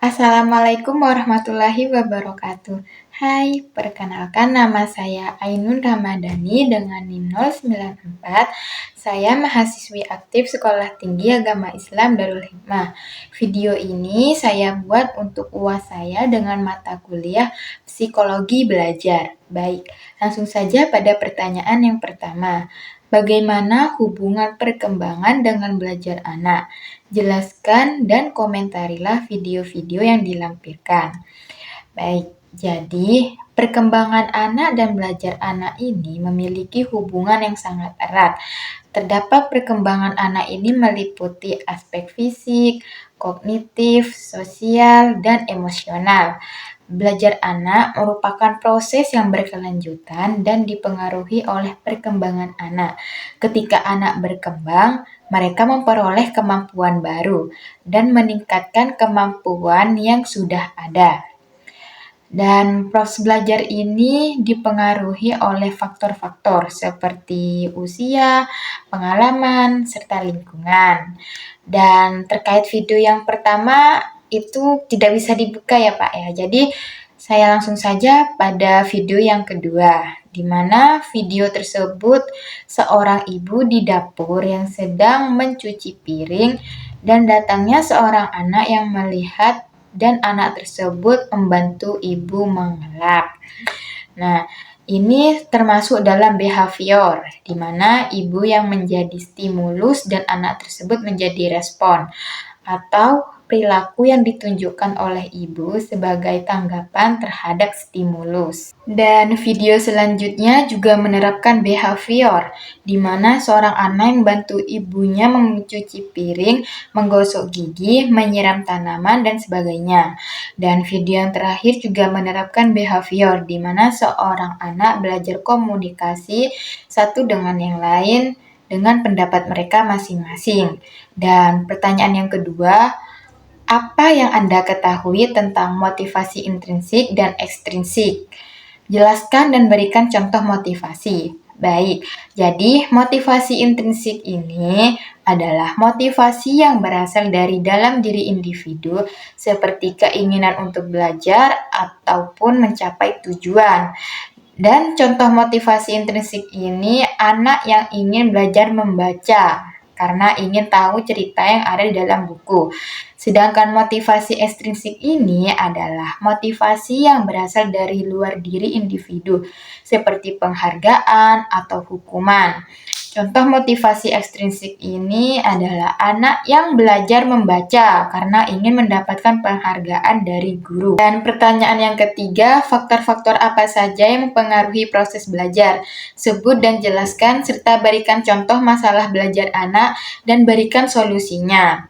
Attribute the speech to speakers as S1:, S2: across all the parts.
S1: Assalamualaikum warahmatullahi wabarakatuh. Hai, perkenalkan nama saya Ainun Ramadhani dengan NIM 094. Saya mahasiswi aktif Sekolah Tinggi Agama Islam Darul Hikmah. Video ini saya buat untuk UAS saya dengan mata kuliah Psikologi Belajar. Baik, langsung saja pada pertanyaan yang pertama. Bagaimana hubungan perkembangan dengan belajar anak? Jelaskan dan komentarilah video-video yang dilampirkan. Baik, jadi perkembangan anak dan belajar anak ini memiliki hubungan yang sangat erat. Terdapat perkembangan anak ini meliputi aspek fisik, kognitif, sosial, dan emosional. Belajar anak merupakan proses yang berkelanjutan dan dipengaruhi oleh perkembangan anak. Ketika anak berkembang, mereka memperoleh kemampuan baru dan meningkatkan kemampuan yang sudah ada. Dan proses belajar ini dipengaruhi oleh faktor-faktor seperti usia, pengalaman, serta lingkungan. Dan terkait video yang pertama, itu tidak bisa dibuka ya Pak ya. Jadi saya langsung saja pada video yang kedua, di mana video tersebut seorang ibu di dapur yang sedang mencuci piring dan datangnya seorang anak yang melihat dan anak tersebut membantu ibu mengelap. Nah, ini termasuk dalam behavior, di mana ibu yang menjadi stimulus dan anak tersebut menjadi respon, atau perilaku yang ditunjukkan oleh ibu sebagai tanggapan terhadap stimulus. Dan video selanjutnya juga menerapkan behavior, di mana seorang anak yang bantu ibunya mencuci piring, menggosok gigi, menyiram tanaman, dan sebagainya. Dan video yang terakhir juga menerapkan behavior, di mana seorang anak belajar komunikasi satu dengan yang lain dengan pendapat mereka masing-masing. Dan pertanyaan yang kedua, apa yang Anda ketahui tentang motivasi intrinsik dan ekstrinsik? Jelaskan dan berikan contoh motivasi. Baik, jadi motivasi intrinsik ini adalah motivasi yang berasal dari dalam diri individu seperti keinginan untuk belajar ataupun mencapai tujuan. Dan contoh motivasi intrinsik ini anak yang ingin belajar membaca karena ingin tahu cerita yang ada di dalam buku. Sedangkan motivasi ekstrinsik ini adalah motivasi yang berasal dari luar diri individu, seperti penghargaan atau hukuman. Contoh motivasi ekstrinsik ini adalah anak yang belajar membaca karena ingin mendapatkan penghargaan dari guru. Dan pertanyaan yang ketiga, faktor-faktor apa saja yang mempengaruhi proses belajar? Sebut dan jelaskan serta berikan contoh masalah belajar anak dan berikan solusinya.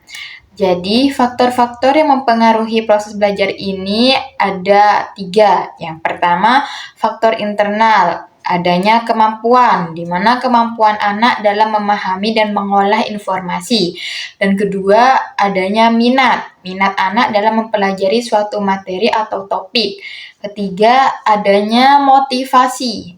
S1: Jadi, faktor-faktor yang mempengaruhi proses belajar ini ada 3. Yang pertama, faktor internal, adanya kemampuan, di mana kemampuan anak dalam memahami dan mengolah informasi. Dan kedua, adanya minat anak dalam mempelajari suatu materi atau topik. Ketiga, adanya motivasi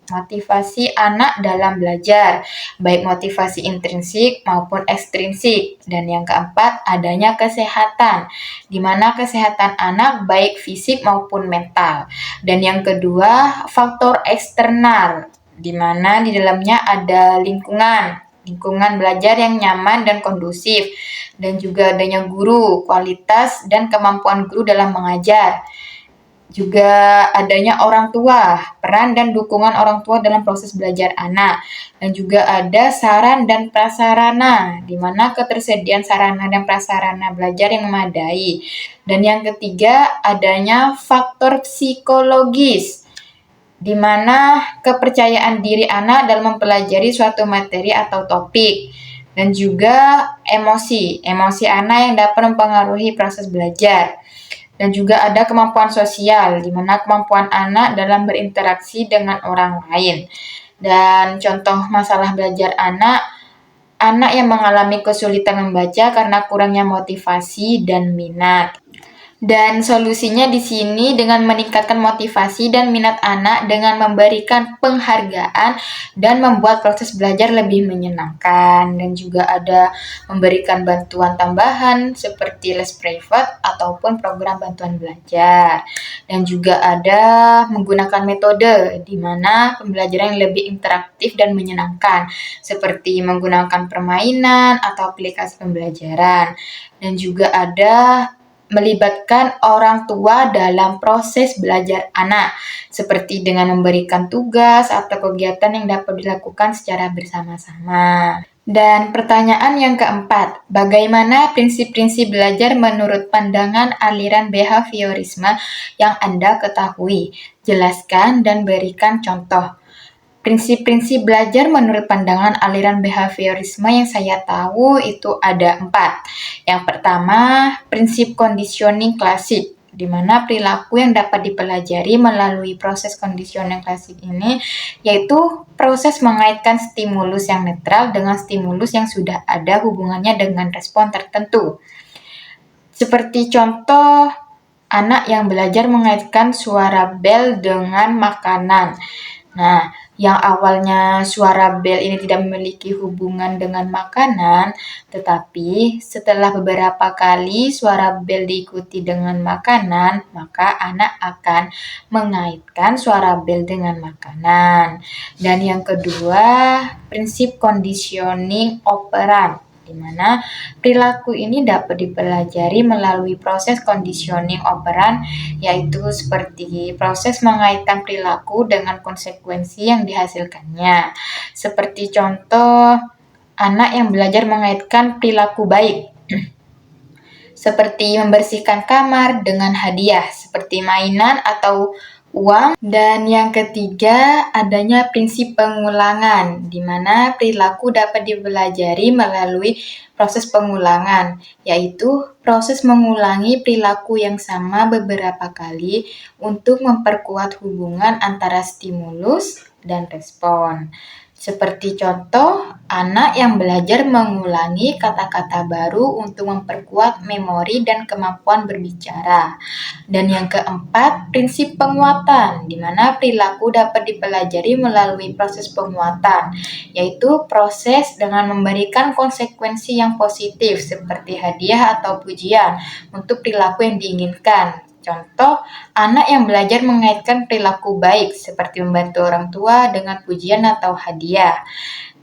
S1: anak dalam belajar, baik motivasi intrinsik maupun ekstrinsik. Dan yang keempat, adanya kesehatan, di mana kesehatan anak baik fisik maupun mental. Dan yang kedua, faktor eksternal, di mana di dalamnya ada lingkungan belajar yang nyaman dan kondusif, dan juga adanya guru, kualitas dan kemampuan guru dalam mengajar. Juga adanya orang tua, peran dan dukungan orang tua dalam proses belajar anak. Dan juga ada saran dan prasarana, di mana ketersediaan sarana dan prasarana belajar yang memadai. Dan yang ketiga, adanya faktor psikologis, di mana kepercayaan diri anak dalam mempelajari suatu materi atau topik. Dan juga emosi anak yang dapat mempengaruhi proses belajar. Dan juga ada kemampuan sosial, di mana kemampuan anak dalam berinteraksi dengan orang lain. Dan contoh masalah belajar anak yang mengalami kesulitan membaca karena kurangnya motivasi dan minat. Dan solusinya di sini dengan meningkatkan motivasi dan minat anak dengan memberikan penghargaan dan membuat proses belajar lebih menyenangkan. Dan juga ada memberikan bantuan tambahan seperti les privat ataupun program bantuan belajar. Dan juga ada menggunakan metode di mana pembelajaran yang lebih interaktif dan menyenangkan seperti menggunakan permainan atau aplikasi pembelajaran. Dan juga ada melibatkan orang tua dalam proses belajar anak, seperti dengan memberikan tugas atau kegiatan yang dapat dilakukan secara bersama-sama. Dan pertanyaan yang keempat, bagaimana prinsip-prinsip belajar menurut pandangan aliran behaviorisme yang Anda ketahui? Jelaskan dan berikan contoh. Prinsip-prinsip belajar menurut pandangan aliran behaviorisme yang saya tahu itu ada 4. Yang pertama, prinsip conditioning klasik, di mana perilaku yang dapat dipelajari melalui proses conditioning klasik ini yaitu proses mengaitkan stimulus yang netral dengan stimulus yang sudah ada hubungannya dengan respon tertentu. Seperti contoh, anak yang belajar mengaitkan suara bel dengan makanan. Nah, yang awalnya suara bel ini tidak memiliki hubungan dengan makanan, tetapi setelah beberapa kali suara bel diikuti dengan makanan, maka anak akan mengaitkan suara bel dengan makanan. Dan yang kedua, prinsip conditioning operant, di mana perilaku ini dapat dipelajari melalui proses conditioning operant, yaitu seperti proses mengaitkan perilaku dengan konsekuensi yang dihasilkannya. Seperti contoh, anak yang belajar mengaitkan perilaku baik, seperti membersihkan kamar dengan hadiah, seperti mainan atau uang. Dan yang ketiga, adanya prinsip pengulangan, di mana perilaku dapat dipelajari melalui proses pengulangan, yaitu proses mengulangi perilaku yang sama beberapa kali untuk memperkuat hubungan antara stimulus dan respon. Seperti contoh, anak yang belajar mengulangi kata-kata baru untuk memperkuat memori dan kemampuan berbicara. Dan yang keempat, prinsip penguatan, di mana perilaku dapat dipelajari melalui proses penguatan, yaitu proses dengan memberikan konsekuensi yang positif seperti hadiah atau pujian untuk perilaku yang diinginkan. Contoh, anak yang belajar mengaitkan perilaku baik seperti membantu orang tua dengan pujian atau hadiah.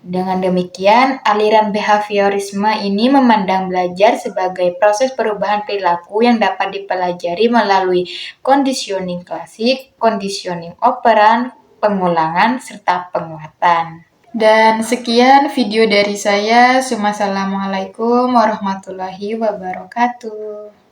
S1: Dengan demikian, aliran behaviorisme ini memandang belajar sebagai proses perubahan perilaku yang dapat dipelajari melalui conditioning klasik, conditioning operant, pengulangan, serta penguatan. Dan sekian video dari saya. Wassalamualaikum warahmatullahi wabarakatuh.